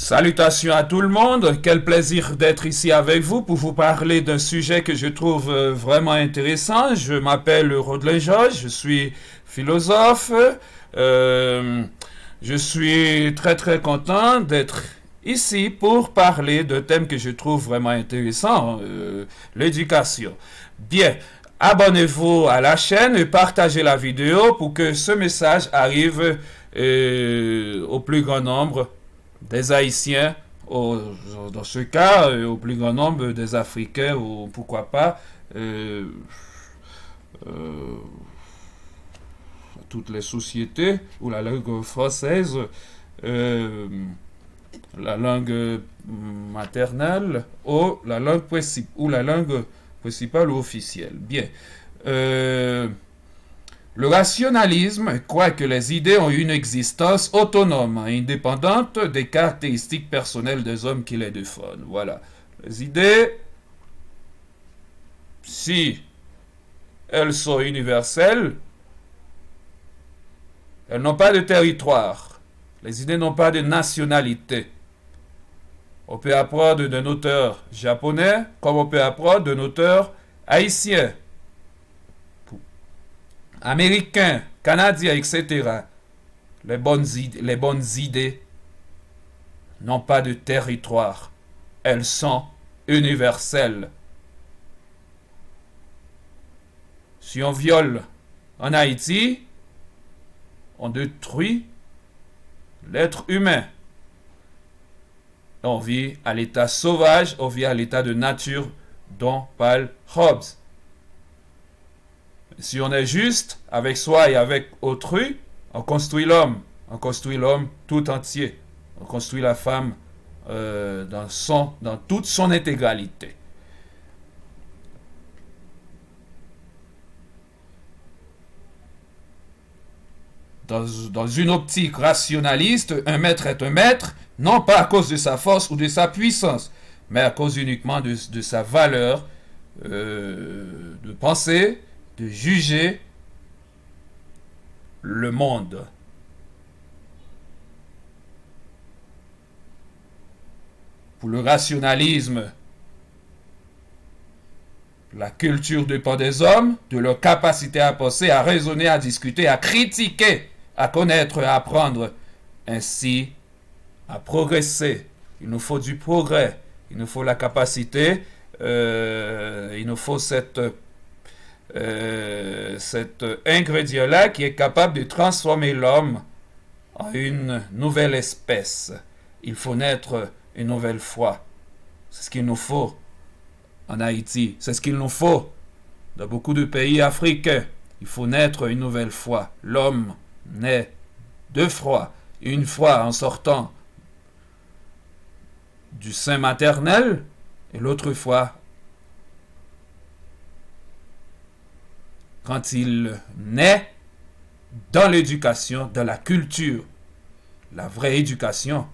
Salutations à tout le monde, quel plaisir d'être ici avec vous pour vous parler d'un sujet que je trouve vraiment intéressant. Je m'appelle Rodelin Georges, je suis philosophe. Euh, je suis très content d'être ici pour parler d'un thème que je trouve vraiment intéressant, l'éducation. Bien, abonnez-vous à la chaîne et partagez la vidéo pour que ce message arrive au plus grand nombre des Haïtiens, dans ce cas, au plus grand nombre des Africains, ou pourquoi pas, euh, toutes les sociétés où la langue française, euh, la langue maternelle, ou la langue principale ou officielle. Bien. Euh, Le rationalisme croit que les idées ont une existence autonome, indépendante des caractéristiques personnelles des hommes qui les défendent. Voilà. Les idées, si elles sont universelles, elles n'ont pas de territoire. Les idées n'ont pas de nationalité. On peut apprendre d'un auteur japonais comme on peut apprendre d'un auteur haïtien, américain, canadien, etc. Les bonnes idées n'ont pas de territoire. Elles sont universelles. Si on viole en Haïti, on détruit l'être humain. On vit à l'état sauvage, on vit à l'état de nature dont parle Hobbes. Si on est juste avec soi et avec autrui, on construit l'homme. On construit l'homme tout entier. On construit la femme dans toute son intégralité. Dans une optique rationaliste, un maître est un maître, non pas à cause de sa force ou de sa puissance, mais à cause uniquement de sa valeur de penser, de juger le monde. Pour le rationalisme, la culture dépend des hommes, de leur capacité à penser, à raisonner, à discuter, à critiquer, à connaître, à apprendre, ainsi à progresser. Il nous faut du progrès, il nous faut la capacité, il nous faut cet ingrédient-là qui est capable de transformer l'homme en une nouvelle espèce. Il faut naître une nouvelle fois. C'est ce qu'il nous faut en Haïti. C'est ce qu'il nous faut dans beaucoup de pays africains. Il faut naître une nouvelle fois. L'homme naît deux fois. Une fois en sortant du sein maternel et l'autre fois quand il naît dans l'éducation, dans la culture. La vraie éducation,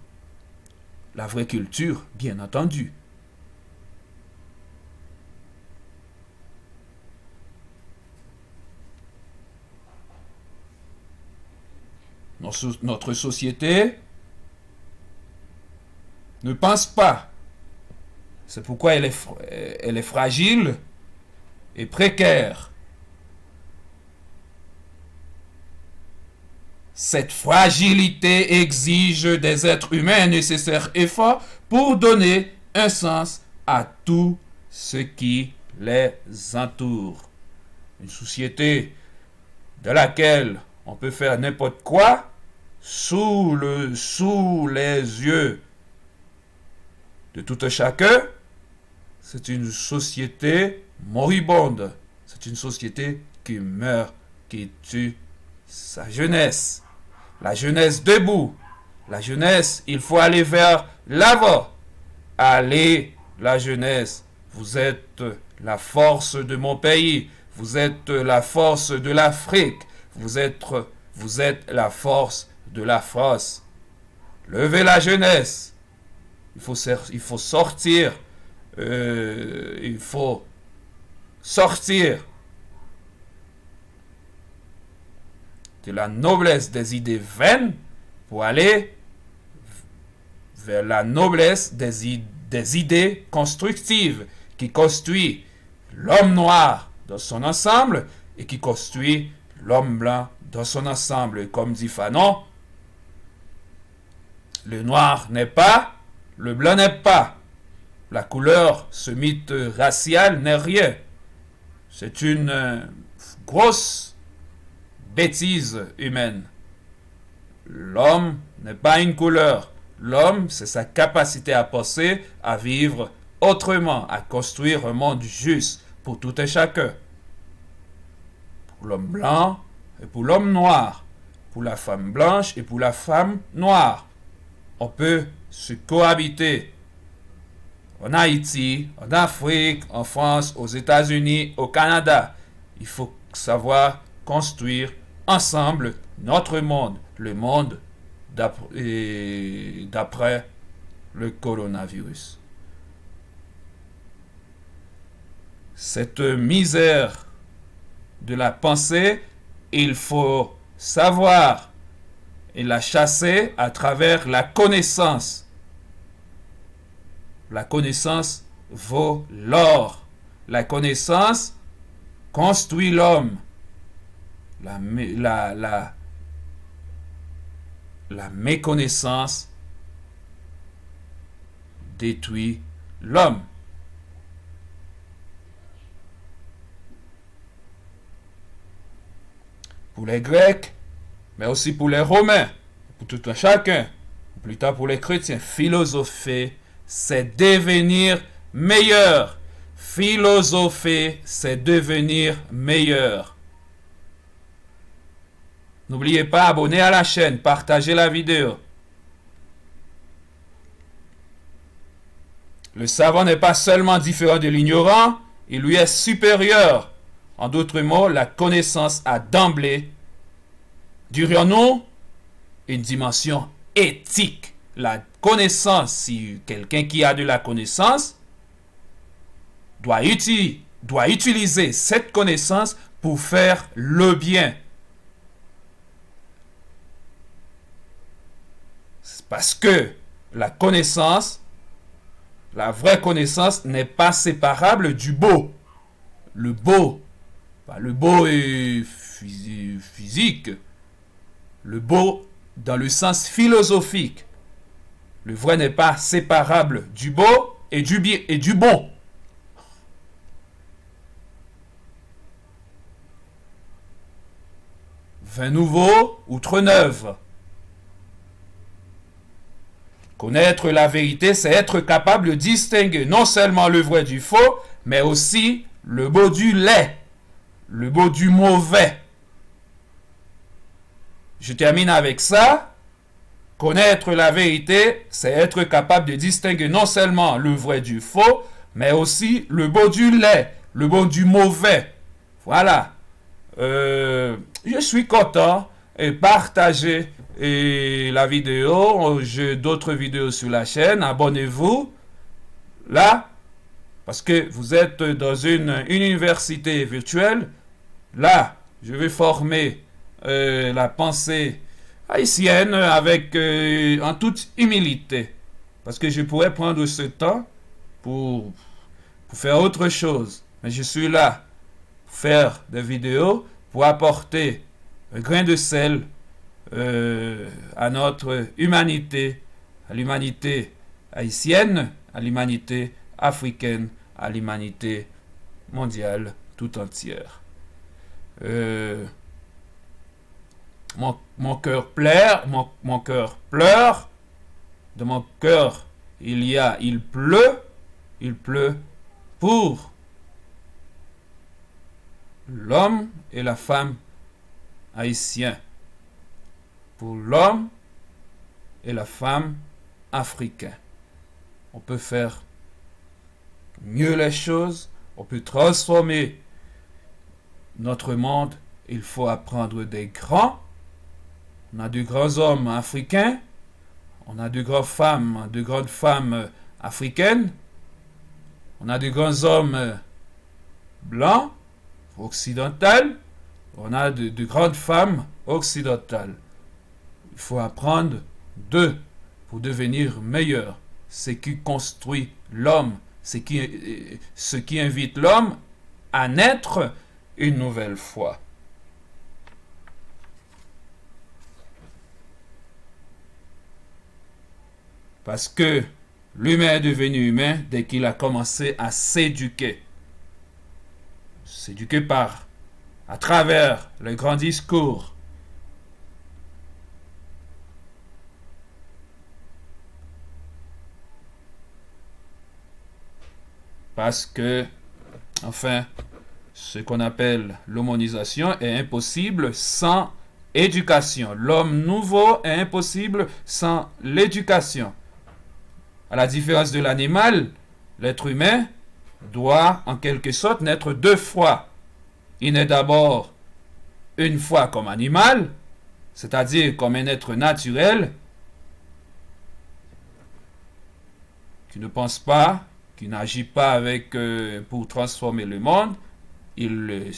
la vraie culture, bien entendu. Notre société ne pense pas. C'est pourquoi elle est fragile et précaire. Cette fragilité exige des êtres humains un nécessaire effort pour donner un sens à tout ce qui les entoure. Une société de laquelle on peut faire n'importe quoi sous les yeux de tout un chacun, c'est une société moribonde. C'est une société qui meurt, qui tue sa jeunesse. La jeunesse debout. La jeunesse, il faut aller vers l'avant. Allez, la jeunesse. Vous êtes la force de mon pays. Vous êtes la force de l'Afrique. Vous êtes la force de la France. Levez la jeunesse. Il faut sortir. Il faut sortir de la noblesse des idées vaines pour aller vers la noblesse des idées constructives qui construit l'homme noir dans son ensemble et qui construit l'homme blanc dans son ensemble. Et comme dit Fanon, le noir n'est pas, le blanc n'est pas. La couleur, ce mythe racial n'est rien. C'est une grosse bêtise humaine. L'homme n'est pas une couleur. L'homme, c'est sa capacité à penser, à vivre autrement, à construire un monde juste pour tout et chacun. Pour l'homme blanc et pour l'homme noir. Pour la femme blanche et pour la femme noire. On peut se cohabiter en Haïti, en Afrique, en France, aux États-Unis, au Canada. Il faut savoir construire ensemble notre monde, le monde d'après le coronavirus. Cette misère de la pensée, il faut savoir et la chasser à travers la connaissance. La connaissance vaut l'or. La connaissance construit l'homme. La méconnaissance détruit l'homme. Pour les Grecs, mais aussi pour les Romains, pour tout un chacun, plus tard pour les chrétiens, philosopher, c'est devenir meilleur. Philosopher, c'est devenir meilleur. N'oubliez pas, abonner à la chaîne, partager la vidéo. Le savant n'est pas seulement différent de l'ignorant, il lui est supérieur. En d'autres mots, la connaissance a d'emblée, dirions-nous, une dimension éthique. La connaissance, si quelqu'un qui a de la connaissance doit utiliser cette connaissance pour faire le bien. C'est parce que la connaissance, la vraie connaissance n'est pas séparable du beau. Le beau est physique. Le beau dans le sens philosophique. Le vrai n'est pas séparable du beau et du bien et du bon. Vin nouveau, outre neuve. Connaître la vérité, c'est être capable de distinguer non seulement le vrai du faux, mais aussi le beau du laid, le beau du mauvais. Je termine avec ça. Connaître la vérité, c'est être capable de distinguer non seulement le vrai du faux, mais aussi le beau du laid, le beau du mauvais. Voilà. Je suis content et partager la vidéo. J'ai d'autres vidéos sur la chaîne. Abonnez-vous. Là, parce que vous êtes dans une université virtuelle. Là, je vais former la pensée haïtienne avec en toute humilité. Parce que je pourrais prendre ce temps pour faire autre chose. Mais je suis là pour faire des vidéos, pour apporter un grain de sel à notre humanité, à l'humanité haïtienne, à l'humanité africaine, à l'humanité mondiale tout entière. Mon cœur pleure, mon cœur pleure. De mon cœur, il pleut pour l'homme et la femme haïtiens, pour l'homme et la femme africains. On peut faire mieux les choses, on peut transformer notre monde. Il faut apprendre des grands. On a de grands hommes africains, on a de grandes femmes africaines, on a de grands hommes blancs, occidentaux, on a de grandes femmes occidentales. Il faut apprendre d'eux pour devenir meilleur. Ce qui construit l'homme, ce qui invite l'homme à naître une nouvelle fois. Parce que l'humain est devenu humain dès qu'il a commencé à s'éduquer. S'éduquer à travers le grand discours. Parce que, enfin, ce qu'on appelle l'homonisation est impossible sans éducation. L'homme nouveau est impossible sans l'éducation. À la différence de l'animal, l'être humain doit en quelque sorte naître deux fois. Il naît d'abord une fois comme animal, c'est-à-dire comme un être naturel, qui ne pense pas, qui n'agit pas pour transformer le monde. Il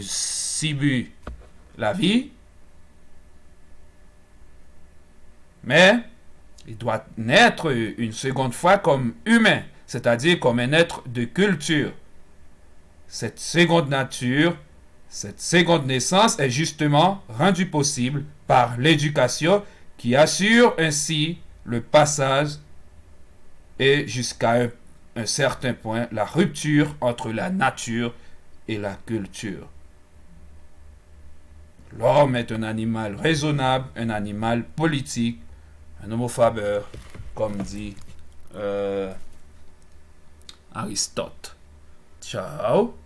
subit la vie, mais il doit naître une seconde fois comme humain, c'est-à-dire comme un être de culture. Cette seconde nature, cette seconde naissance est justement rendue possible par l'éducation qui assure ainsi le passage et jusqu'à un certain point la rupture entre la nature et la culture. L'homme est un animal raisonnable, un animal politique, un homo faber, comme dit Aristote. Ciao.